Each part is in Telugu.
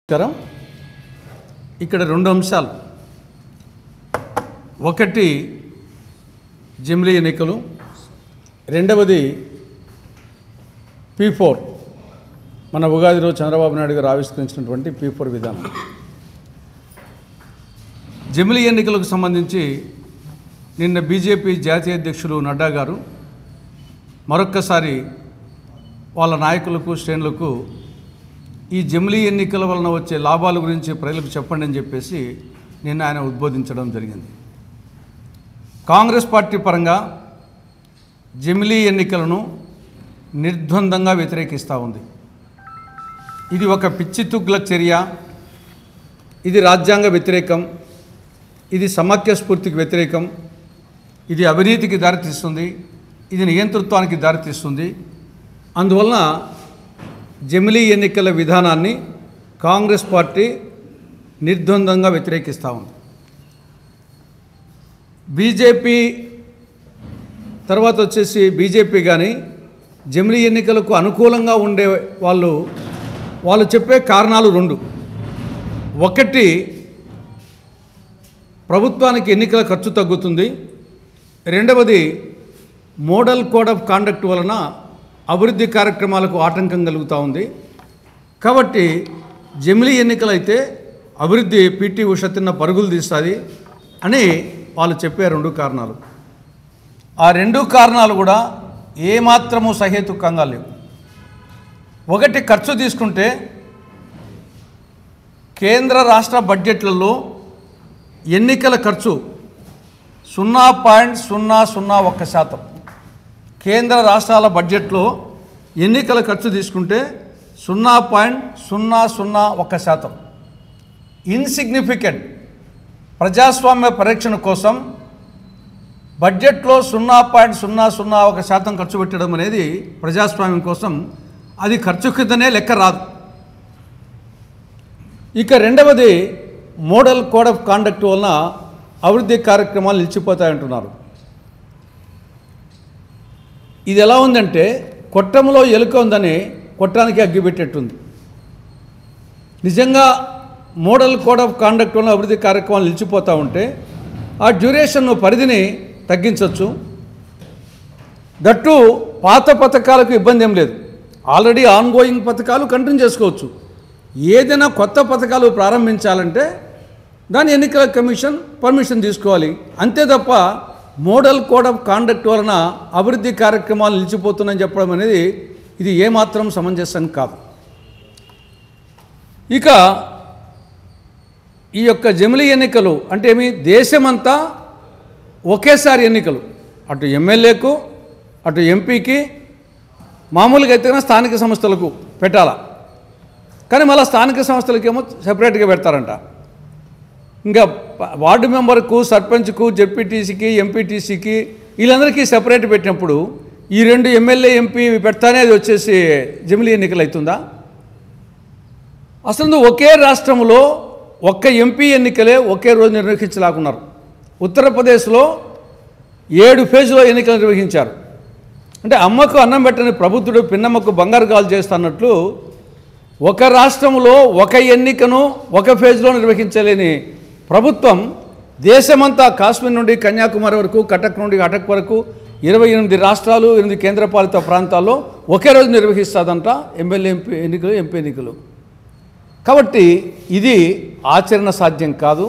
నమస్కారం. ఇక్కడ రెండు అంశాలు, ఒకటి జమిలీ ఎన్నికలు, రెండవది P4 మన ఉగాది రోజు చంద్రబాబు నాయుడు గారు ఆవిష్కరించినటువంటి P4 విధానం. జమిలీ ఎన్నికలకు సంబంధించి నిన్న బీజేపీ జాతీయ అధ్యక్షులు నడ్డా గారు మరొక్కసారి వాళ్ళ నాయకులకు శ్రేణులకు ఈ జమిలీ ఎన్నికల వలన వచ్చే లాభాల గురించి ప్రజలకు చెప్పండి అని చెప్పేసి నిన్న ఆయన ఉద్బోధించడం జరిగింది. కాంగ్రెస్ పార్టీ పరంగా జమిలీ ఎన్నికలను నిర్ద్వందంగా వ్యతిరేకిస్తూ ఉంది. ఇది ఒక పిచ్చి తుగ్లక్ చర్య, ఇది రాజ్యాంగ వ్యతిరేకం, ఇది సమాఖ్య స్ఫూర్తికి వ్యతిరేకం, ఇది అవినీతికి దారితీస్తుంది, ఇది నియంతృత్వానికి దారితీస్తుంది. అందువలన జమిలీ ఎన్నికల విధానాన్ని కాంగ్రెస్ పార్టీ నిర్ద్వందంగా వ్యతిరేకిస్తూ ఉంది. బీజేపీ తర్వాత వచ్చేసి బీజేపీ కానీ జమిలీ ఎన్నికలకు అనుకూలంగా ఉండే వాళ్ళు చెప్పే కారణాలు రెండు. ఒకటి, ప్రభుత్వానికి ఎన్నికల ఖర్చు తగ్గుతుంది. రెండవది, మోడల్ కోడ్ ఆఫ్ కాండక్ట్ వలన అభివృద్ధి కార్యక్రమాలకు ఆటంకం కలుగుతూ ఉంది. కాబట్టి జమిలీ ఎన్నికలైతే అభివృద్ధి పీటీ ఉష తిన్న పరుగులు తీస్తుంది అని వాళ్ళు చెప్పే రెండు కారణాలు. ఆ రెండు కారణాలు కూడా ఏమాత్రము సహేతుకంగా లేవు. ఒకటి, ఖర్చు తీసుకుంటే కేంద్ర రాష్ట్ర బడ్జెట్లలో ఎన్నికల ఖర్చు 0.001%. కేంద్ర రాష్ట్రాల బడ్జెట్లో ఎన్నికల ఖర్చు తీసుకుంటే 0.001%. ఇన్సిగ్నిఫికెంట్. ప్రజాస్వామ్య పరిరక్షణ కోసం బడ్జెట్లో 0.001% ఖర్చు పెట్టడం అనేది ప్రజాస్వామ్యం కోసం అది ఖర్చు కిందనే లెక్క రాదు. ఇక రెండవది, మోడల్ కోడ్ ఆఫ్ కాండక్ట్ వలన అభివృద్ధి కార్యక్రమాలు నిలిచిపోతాయంటున్నారు. ఇది ఎలా ఉందంటే కొట్టంలో ఎలుక ఉందని కొట్టానికి అగ్గిపెట్టేట్టుంది. నిజంగా మోడల్ కోడ్ ఆఫ్ కాండక్ట్ వల్ల అభివృద్ధి కార్యక్రమాలు నిలిచిపోతూ ఉంటే ఆ డ్యూరేషన్ పరిధిని తగ్గించవచ్చు. దట్టు పాత పథకాలకు ఇబ్బంది ఏం లేదు. ఆల్రెడీ ఆన్గోయింగ్ పథకాలు కంటిన్యూ చేసుకోవచ్చు. ఏదైనా కొత్త పథకాలు ప్రారంభించాలంటే దాని ఎన్నికల కమిషన్ పర్మిషన్ తీసుకోవాలి. అంతే తప్ప మోడల్ కోడ్ ఆఫ్ కాండక్ట్ వలన అభివృద్ధి కార్యక్రమాలు నిలిచిపోతున్నాయని చెప్పడం అనేది ఇది ఏమాత్రం సమంజసం కాదు. ఇక ఈ యొక్క జమిలీ ఎన్నికలు అంటే ఏమి, దేశమంతా ఒకేసారి ఎన్నికలు, అటు ఎమ్మెల్యేకు అటు ఎంపీకి, మామూలుగా అయితే స్థానిక సంస్థలకు పెట్టాలా, కానీ మళ్ళీ స్థానిక సంస్థలకేమో సెపరేట్గా పెడతారంట. ఇంకా వార్డు మెంబర్కు, సర్పంచ్కు, జెడ్పీటీసీకి, ఎంపీటీసీకి వీళ్ళందరికీ సెపరేట్ పెట్టినప్పుడు ఈ రెండు ఎమ్మెల్యే ఎంపీ పెడతానే అది వచ్చేసి జమిలీ ఎన్నికలు అవుతుందా? అసలు ఒకే రాష్ట్రంలో ఒక్క ఎంపీ ఎన్నికలే ఒకే రోజు నిర్వహించలేకున్నారు. ఉత్తరప్రదేశ్లో 7 ఫేజ్లో ఎన్నికలు నిర్వహించారు. అంటే అమ్మకు అన్నం పెట్టని ప్రబుద్ధుడు పిన్నమ్మకు బంగారు గాలు చేస్తున్నట్లు ఒక రాష్ట్రంలో ఒక ఎన్నికను ఒక ఫేజ్లో నిర్వహించలేని ప్రభుత్వం దేశమంతా కాశ్మీర్ నుండి కన్యాకుమారి వరకు, కటక్ నుండి అటక్ వరకు 28 రాష్ట్రాలు, 8 కేంద్రపాలిత ప్రాంతాల్లో ఒకే రోజు నిర్వహిస్తుందంట ఎమ్మెల్యే ఎన్నికలు, ఎంపీ ఎన్నికలు. కాబట్టి ఇది ఆచరణ సాధ్యం కాదు.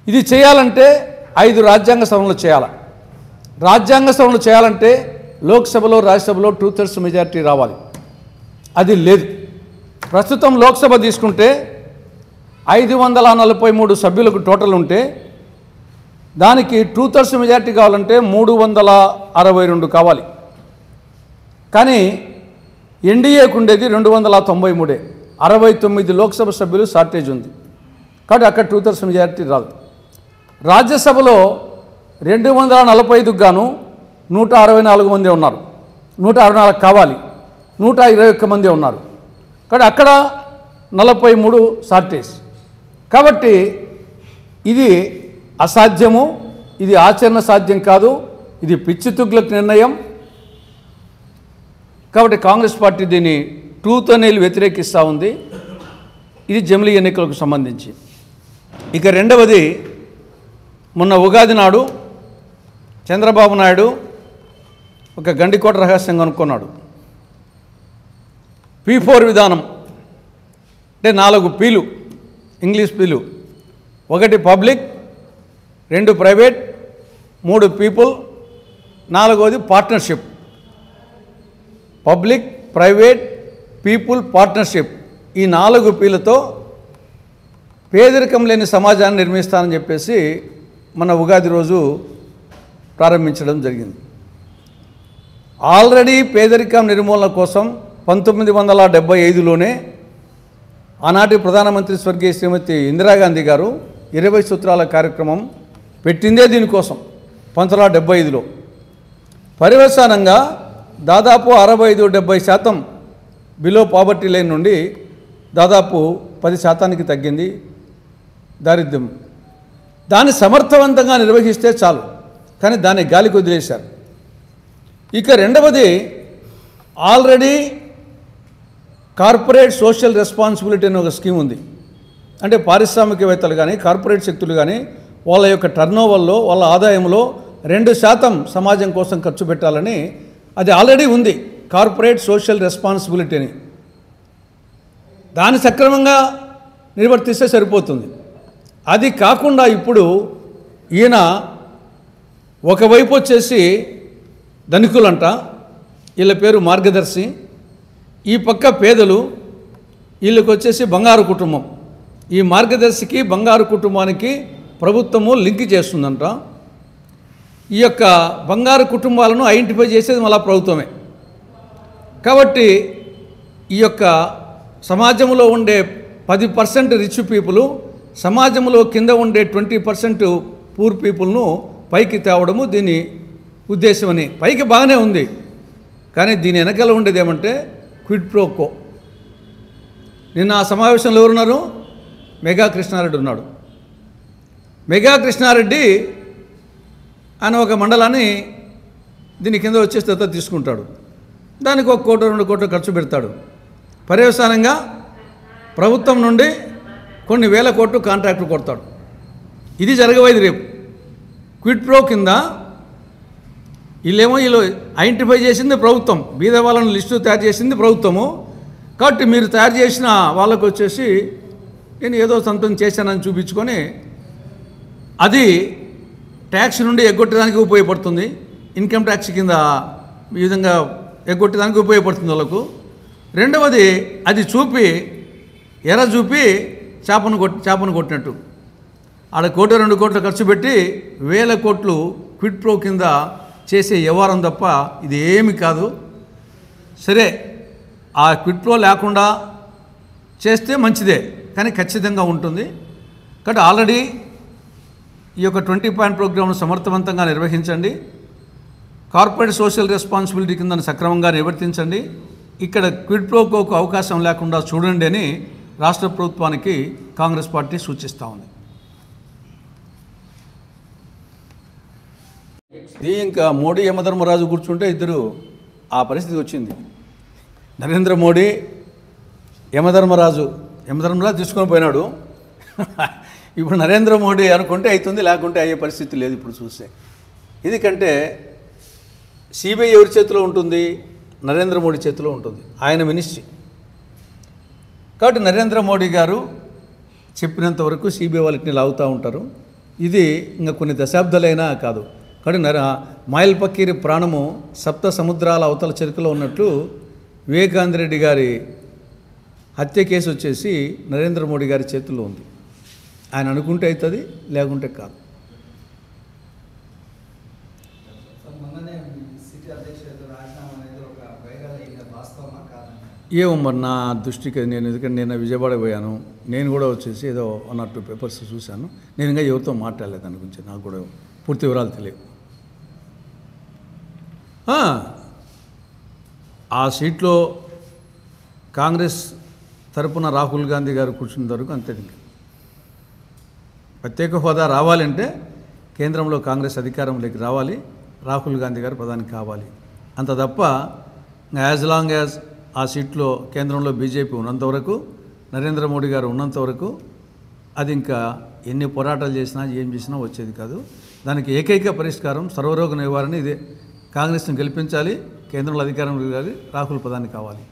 ఇది చేయాలంటే 5 రాజ్యాంగ సవరణలు చేయాలి. రాజ్యాంగ సవరణలు చేయాలంటే లోక్సభలో, రాజ్యసభలో 2/3 మెజారిటీ రావాలి. అది లేదు. ప్రస్తుతం లోక్సభ తీసుకుంటే 543 సభ్యులకు టోటల్ ఉంటే దానికి 2/3 మెజారిటీ కావాలంటే 362 కావాలి. కానీ ఎన్డీఏకు ఉండేది 293, 69 లోక్సభ సభ్యులు షార్టేజ్ ఉంది. కాబట్టి అక్కడ 2/3 మెజారిటీ రాదు. రాజ్యసభలో 245కు గాను 164 మంది ఉన్నారు. 164 కావాలి, 121 మంది ఉన్నారు. కాబట్టి అక్కడ 43 షార్టేజ్. కాబట్టి ఇది అసాధ్యము, ఇది ఆచరణ సాధ్యం కాదు, ఇది పిచ్చి తుగ్లక్ నిర్ణయం. కాబట్టి కాంగ్రెస్ పార్టీ దీన్ని టూత్ అనేలు వ్యతిరేకిస్తూ ఉంది. ఇది జమిలీ ఎన్నికలకు సంబంధించి. ఇక రెండవది, మొన్న ఉగాది నాడు చంద్రబాబు నాయుడు ఒక గండికోట రహస్యం కనుక్కున్నాడు. P4 విధానం అంటే 4 పీలు, ఇంగ్లీష్ పీలు. 1 పబ్లిక్, 2 ప్రైవేట్, 3 పీపుల్, 4వది partnership. Public, private, people, partnership, ఈ 4 పీలతో పేదరికం లేని సమాజాన్ని నిర్మిస్తానని చెప్పేసి మన ఉగాది రోజు ప్రారంభించడం జరిగింది. ఆల్రెడీ పేదరికం నిర్మూలన కోసం 1975లోనే ఆనాటి ప్రధానమంత్రి స్వర్గీయ శ్రీమతి ఇందిరాగాంధీ గారు 20 సూత్రాల కార్యక్రమం పెట్టిందే దీనికోసం 1975లో. పర్యవసానంగా దాదాపు 65-70% బిలో పావర్టీ లైన్ నుండి దాదాపు 10% తగ్గింది దారిద్ర్యం. దాన్ని సమర్థవంతంగా నిర్వహిస్తే చాలు, కానీ దాన్ని గాలికి వదిలేశారు. ఇక రెండవది, ఆల్రెడీ కార్పొరేట్ సోషల్ రెస్పాన్సిబిలిటీ అనే ఒక స్కీమ్ ఉంది. అంటే పారిశ్రామికవేత్తలు కానీ కార్పొరేట్ శక్తులు కానీ వాళ్ళ యొక్క టర్నోవర్లో, వాళ్ళ ఆదాయంలో 2% సమాజం కోసం ఖర్చు పెట్టాలని అది ఆల్రెడీ ఉంది, కార్పొరేట్ సోషల్ రెస్పాన్సిబిలిటీని. దాన్ని సక్రమంగా నిర్వర్తిస్తే సరిపోతుంది. అది కాకుండా ఇప్పుడు ఈయన ఒకవైపు వచ్చేసి ధనికులంట, వీళ్ళ పేరు మార్గదర్శి, ఈ పక్క పేదలు, వీళ్ళకి వచ్చేసి బంగారు కుటుంబం. ఈ మార్గదర్శికి బంగారు కుటుంబానికి ప్రభుత్వము లింక్ చేస్తుందంట. ఈ యొక్క బంగారు కుటుంబాలను ఐడెంటిఫై చేసేది మళ్ళా ప్రభుత్వమే. కాబట్టి ఈ యొక్క సమాజంలో ఉండే 10% రిచ్ పీపుల్, సమాజంలో కింద ఉండే 20% పూర్ పీపుల్ను పైకి తేవడము దీని ఉద్దేశమని. పైకి బాగానే ఉంది, కానీ దీని వెనకాల ఉండేది ఏమంటే క్విడ్ ప్రో కో. నిన్న ఆ సమావేశంలో ఎవరున్నారు? మెగా కృష్ణారెడ్డి ఉన్నాడు. మెగా కృష్ణారెడ్డి ఆయన ఒక మండలాన్ని దీని కింద వచ్చేసి దత్తత తీసుకుంటాడు. దానికి 1 కోటి 2 కోట్లు ఖర్చు పెడతాడు. పర్యవసానంగా ప్రభుత్వం నుండి కొన్ని వేల కోట్లు కాంట్రాక్టు కొడతాడు. ఇది జరగబోయేది రేపు. క్విడ్ ప్రో కింద వీళ్ళు ఐడెంటిఫై చేసింది ప్రభుత్వం, బీద వాళ్ళని లిస్టు తయారు చేసింది ప్రభుత్వము. కాబట్టి మీరు తయారు చేసిన వాళ్ళకు వచ్చేసి నేను ఏదో సొంతం చేశానని చూపించుకొని అది ట్యాక్స్ నుండి ఎగ్గొట్టడానికి ఉపయోగపడుతుంది. ఇన్కమ్ ట్యాక్స్ కింద ఈ విధంగా ఎగ్గొట్టడానికి ఉపయోగపడుతుంది వాళ్ళకు. రెండవది, అది చూపి చూపి చేపను కొట్టినట్టు ఆడ 1 కోటి 2 కోట్లు ఖర్చు పెట్టి 1000 కోట్లు క్విడ్ ప్రో కింద చేసే వ్యవహారం తప్ప ఇది ఏమి కాదు. సరే, ఆ క్విడ్ ప్రో లేకుండా చేస్తే మంచిదే, కానీ ఖచ్చితంగా ఉంటుంది. కాబట్టి ఆల్రెడీ ఈ యొక్క 20 పాయింట్ ప్రోగ్రామ్ను సమర్థవంతంగా నిర్వహించండి. కార్పొరేట్ సోషల్ రెస్పాన్సిబిలిటీ కింద సక్రమంగా నిర్వర్తించండి. ఇక్కడ క్విడ్ ప్రో కోకు అవకాశం లేకుండా చూడండి అని రాష్ట్ర ప్రభుత్వానికి కాంగ్రెస్ పార్టీ సూచిస్తూ ఉంది. ఇది ఇంకా మోడీ యమధర్మరాజు కూర్చుంటే ఇద్దరు ఆ పరిస్థితి వచ్చింది. నరేంద్ర మోడీ యమధర్మరాజు తీసుకొని పోయినాడు. ఇప్పుడు నరేంద్ర మోడీ అనుకుంటే అవుతుంది, లేకుంటే అయ్యే పరిస్థితి లేదు ఇప్పుడు చూస్తే. ఎందుకంటే సిబిఐ ఎవరి చేతిలో ఉంటుంది? నరేంద్ర మోడీ చేతిలో ఉంటుంది, ఆయన మినిస్ట్రీ. కాబట్టి నరేంద్ర మోడీ గారు చెప్పినంత వరకు సిబిఐ వాళ్ళని లాగుతూ ఉంటారు. ఇది ఇంకా కొన్ని దశాబ్దాలైనా కాదు. కాబట్టి మాయల్ పకీర్ ప్రాణము 7 సముద్రాల అవతల చెరుకులో ఉన్నట్లు వివేకానంద రెడ్డి గారి హత్య కేసు వచ్చేసి నరేంద్ర మోడీ గారి చేతుల్లో ఉంది. ఆయన అనుకుంటే అవుతుంది, లేకుంటే కాదు. ఏమో మరి నా దృష్టికి నేను, ఎందుకంటే నేను విజయవాడ పోయాను, నేను కూడా వచ్చేసి ఏదో 1 or 2 పేపర్స్ చూశాను. నేను ఇంకా ఎవరితో మాట్లాడలేదు దాని గురించి, నాకు కూడా పూర్తి వివరాలు తెలియవు. ఆ సీట్లో కాంగ్రెస్ తరపున రాహుల్ గాంధీ గారు కూర్చున్న వరకు అంతే. ప్రత్యేక హోదా రావాలంటే కేంద్రంలో కాంగ్రెస్ అధికారంలోకి రావాలి, రాహుల్ గాంధీ గారు ప్రధాని కావాలి. అంత తప్ప యాజ్ లాంగ్ యాజ్ ఆ సీట్లో కేంద్రంలో బీజేపీ ఉన్నంతవరకు నరేంద్ర మోడీ గారు ఉన్నంత వరకు అది ఇంకా ఎన్ని పోరాటాలు చేసినా ఏం చేసినా వచ్చేది కాదు. దానికి ఏకైక పరిష్కారం సర్వరోగ నివారణ ఇదే. కాంగ్రెస్ని గెలిపించాలి, కేంద్రంలో అధికారం రాహుల్ ప్రధాని కావాలి.